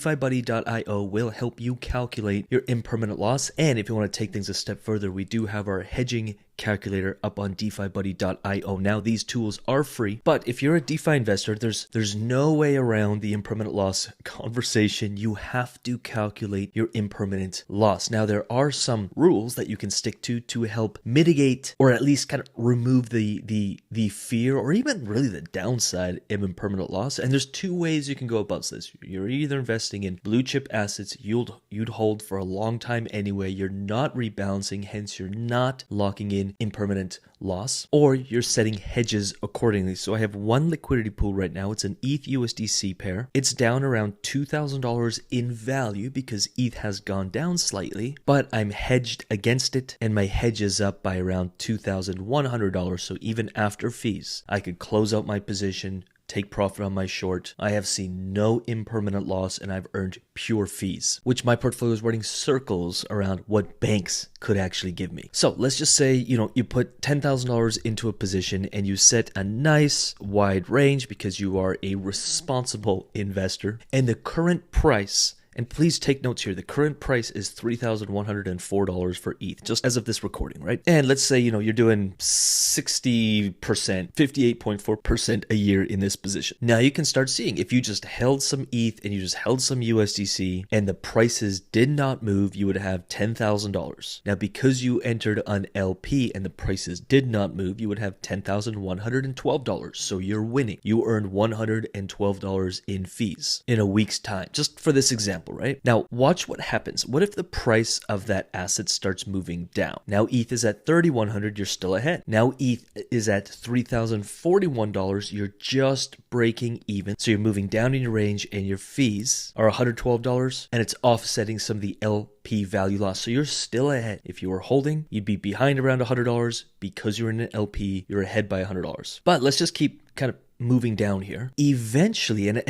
DefiBuddy.io will help you calculate your impermanent loss. And if you want to take things a step further, we do have our hedging calculator up on DefiBuddy.io. Now, these tools are free, but if you're a DeFi investor, there's no way around the impermanent loss conversation. You have to calculate your impermanent loss. Now, there are some rules that you can stick to help mitigate or at least kind of remove the fear or even really the downside of impermanent loss. And there's two ways you can go about this. You're either investing in blue chip assets you'd hold for a long time anyway. You're not rebalancing, hence you're not locking in impermanent loss, or you're setting hedges accordingly. So I have one liquidity pool right now. It's an ETH USDC pair. It's down around $2,000 in value because ETH has gone down slightly, but I'm hedged against it and my hedge is up by around $2,100. So even after fees, I could close out my position, take profit on my short. I have seen no impermanent loss and I've earned pure fees, which my portfolio is running circles around what banks could actually give me. So let's just say, you put $10,000 into a position and you set a nice wide range because you are a responsible investor, and the current price, and please take notes here, the current price is $3,104 for ETH, just as of this recording, right? And let's say, you're doing 60%, 58.4% a year in this position. Now you can start seeing if you just held some ETH and you just held some USDC and the prices did not move, you would have $10,000. Now, because you entered an LP and the prices did not move, you would have $10,112. So you're winning. You earned $112 in fees in a week's time, just for this example. Right? Now, watch what happens. What if the price of that asset starts moving down? Now, ETH is at $3,100, you're still ahead. Now, ETH is at $3,041, you're just breaking even. So you're moving down in your range and your fees are $112 and it's offsetting some of the LP value loss. So you're still ahead. If you were holding, you'd be behind around $100. Because you're in an LP, you're ahead by $100. But let's just keep kind of moving down here. Eventually, and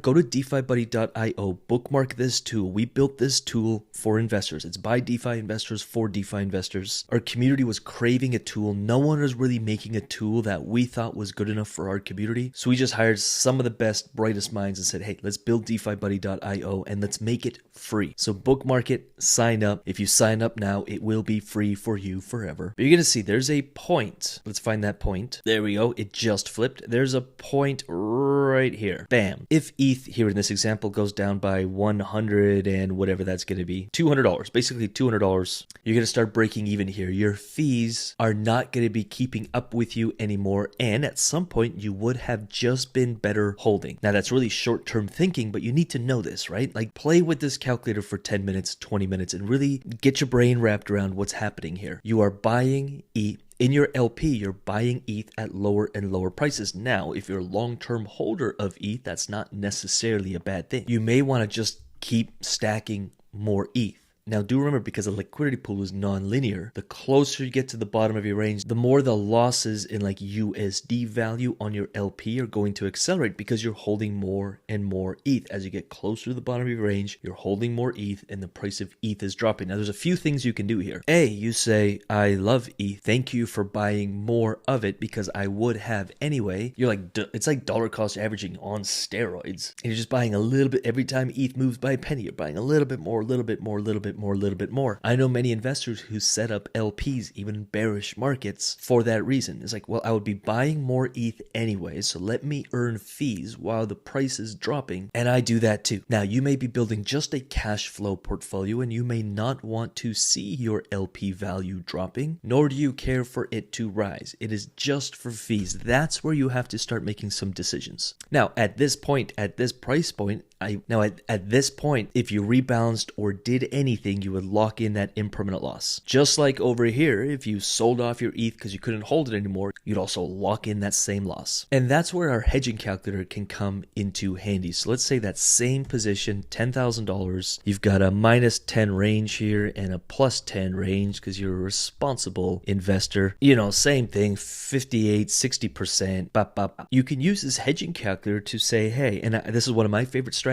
go to DefiBuddy.io, bookmark this tool. We built this tool for investors. It's by DeFi investors for DeFi investors. Our community was craving a tool. No one was really making a tool that we thought was good enough for our community. So we just hired some of the best, brightest minds and said, hey, let's build DefiBuddy.io and let's make it free. So bookmark it, sign up. If you sign up now, it will be free for you forever. But you're going to see there's a point. Let's find that point. There we go. It just flipped. There's a point right here. Bam. If ETH here in this example goes down by 100 and whatever that's going to be, $200, basically $200, you're going to start breaking even here. Your fees are not going to be keeping up with you anymore. And at some point you would have just been better holding. Now that's really short-term thinking, but you need to know this, right? Like play with this calculator for 10 minutes, 20 minutes, and really get your brain wrapped around what's happening here. You are buying ETH. In your LP, you're buying ETH at lower and lower prices. Now, if you're a long-term holder of ETH, that's not necessarily a bad thing. You may want to just keep stacking more ETH. Now, do remember, because a liquidity pool is non-linear, the closer you get to the bottom of your range, the more the losses in like USD value on your LP are going to accelerate because you're holding more and more ETH. As you get closer to the bottom of your range, you're holding more ETH and the price of ETH is dropping. Now, there's a few things you can do here. A, you say, I love ETH. Thank you for buying more of it because I would have anyway. You're like, it's like dollar cost averaging on steroids. And you're just buying a little bit every time ETH moves by a penny. You're buying a little bit more, a little bit more, a little bit more, a little bit more. I know many investors who set up LPs, even in bearish markets, for that reason. It's like, well, I would be buying more ETH anyway, so let me earn fees while the price is dropping, and I do that too. Now, you may be building just a cash flow portfolio, and you may not want to see your LP value dropping, nor do you care for it to rise. It is just for fees. That's where you have to start making some decisions. Now, at this point, at this price point, at this point, if you rebalanced or did anything, you would lock in that impermanent loss. Just like over here, if you sold off your ETH because you couldn't hold it anymore, you'd also lock in that same loss. And that's where our hedging calculator can come into handy. So let's say that same position, $10,000, you've got a minus 10 range here and a plus 10 range because you're a responsible investor. Same thing, 58, 60%. You can use this hedging calculator to say, hey, and this is one of my favorite strategies.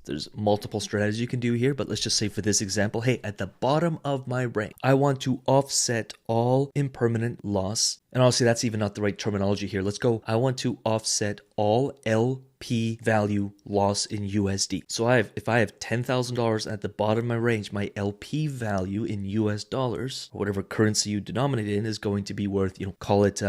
There's multiple strategies you can do here, but let's just say for this example, hey, at the bottom of my range, I want to offset all impermanent loss And honestly, that's even not the right terminology here. Let's go. I want to offset all LP value loss in USD. So if I have $10,000 at the bottom of my range, my LP value in US dollars, or whatever currency you denominate it in, is going to be worth, call it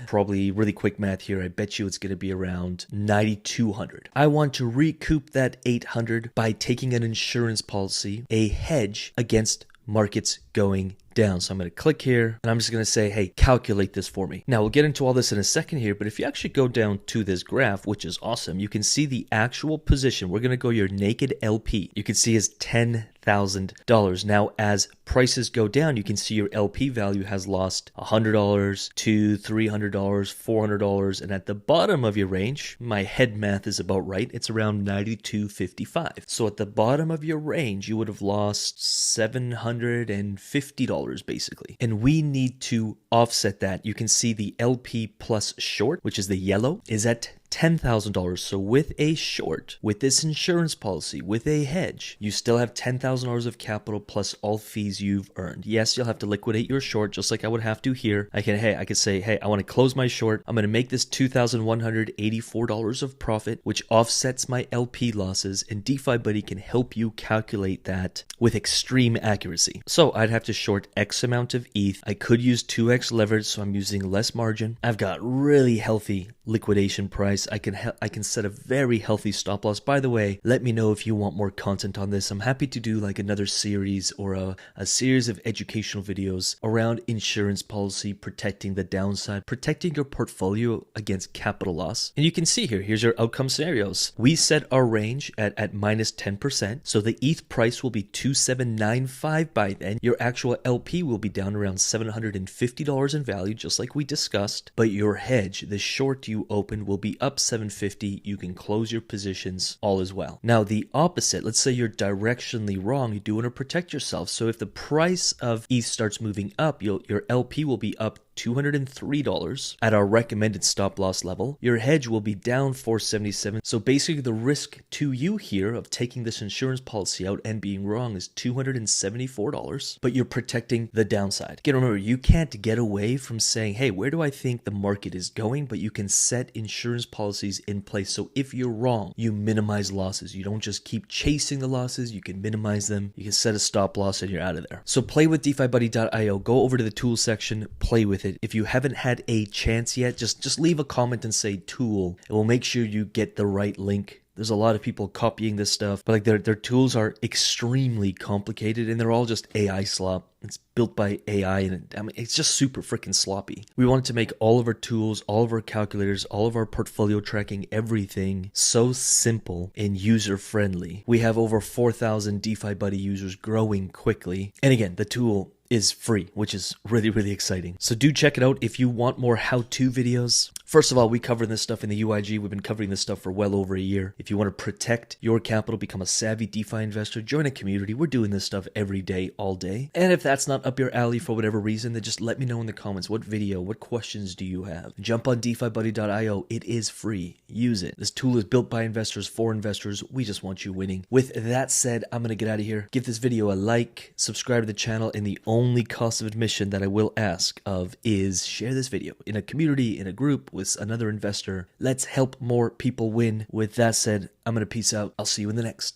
probably really quick math here. I bet you it's going to be around 9,200. I want to recoup that 800 by taking an insurance policy, a hedge against markets going down. So I'm going to click here and I'm just going to say, hey, calculate this for me. Now we'll get into all this in a second here, but if you actually go down to this graph, which is awesome, you can see the actual position. We're going to go your naked LP. You can see is $10,000. Now, as prices go down, you can see your LP value has lost $100 to $300, $400, and at the bottom of your range, my head math is about right. It's around $92.55. So at the bottom of your range, you would have lost $750 basically. And we need to offset that. You can see the LP plus short, which is the yellow, is at $10,000. So with a short, with this insurance policy, with a hedge, you still have $10,000 of capital plus all fees you've earned. Yes, you'll have to liquidate your short just like I would have to here. I could say, hey, I want to close my short. I'm going to make this $2,184 of profit, which offsets my LP losses, and DefiBuddy can help you calculate that with extreme accuracy. So I'd have to short X amount of ETH. I could use 2x leverage, so I'm using less margin. I've got really healthy liquidation price. I can set a very healthy stop loss. By the way, let me know if you want more content on this. I'm happy to do like another series or a series of educational videos around insurance policy, protecting the downside, protecting your portfolio against capital loss. And you can see here's your outcome scenarios. We set our range at minus 10%. So the ETH price will be 2,795 by then. Your actual LP will be down around $750 in value, just like we discussed. But your hedge, the short you open, will be up $750. You can close your positions, all as well. Now the opposite, let's say you're directionally wrong. You do want to protect yourself. So if the price of ETH starts moving up, your LP will be up $203 at our recommended stop loss level. Your hedge will be down $477. So basically the risk to you here of taking this insurance policy out and being wrong is $274, but you're protecting the downside. Again, remember, you can't get away from saying, hey, where do I think the market is going? But you can set insurance policies in place. So if you're wrong, you minimize losses. You don't just keep chasing the losses. You can minimize them. You can set a stop loss and you're out of there. So play with DefiBuddy.io. Go over to the tools section, play with it. If you haven't had a chance yet, just leave a comment and say tool, and we'll make sure you get the right link. There's a lot of people copying this stuff, but like their tools are extremely complicated and they're all just AI slop. It's built by AI and it's just super freaking sloppy. We wanted to make all of our tools, all of our calculators, all of our portfolio tracking, everything so simple and user friendly. We have over 4,000 DefiBuddy users growing quickly. And again, the tool is free, which is really, really exciting. So do check it out if you want more how-to videos. First of all, we cover this stuff in the UIG. We've been covering this stuff for well over a year. If you want to protect your capital, become a savvy DeFi investor, join a community. We're doing this stuff every day, all day. And if that's not up your alley for whatever reason, then just let me know in the comments. What video, what questions do you have? Jump on DefiBuddy.io. It is free. Use it. This tool is built by investors for investors. We just want you winning. With that said, I'm going to get out of here. Give this video a like, subscribe to the channel, and the only cost of admission that I will ask of is share this video in a community, in a group with another investor. Let's help more people win. With that said, I'm going to peace out. I'll see you in the next.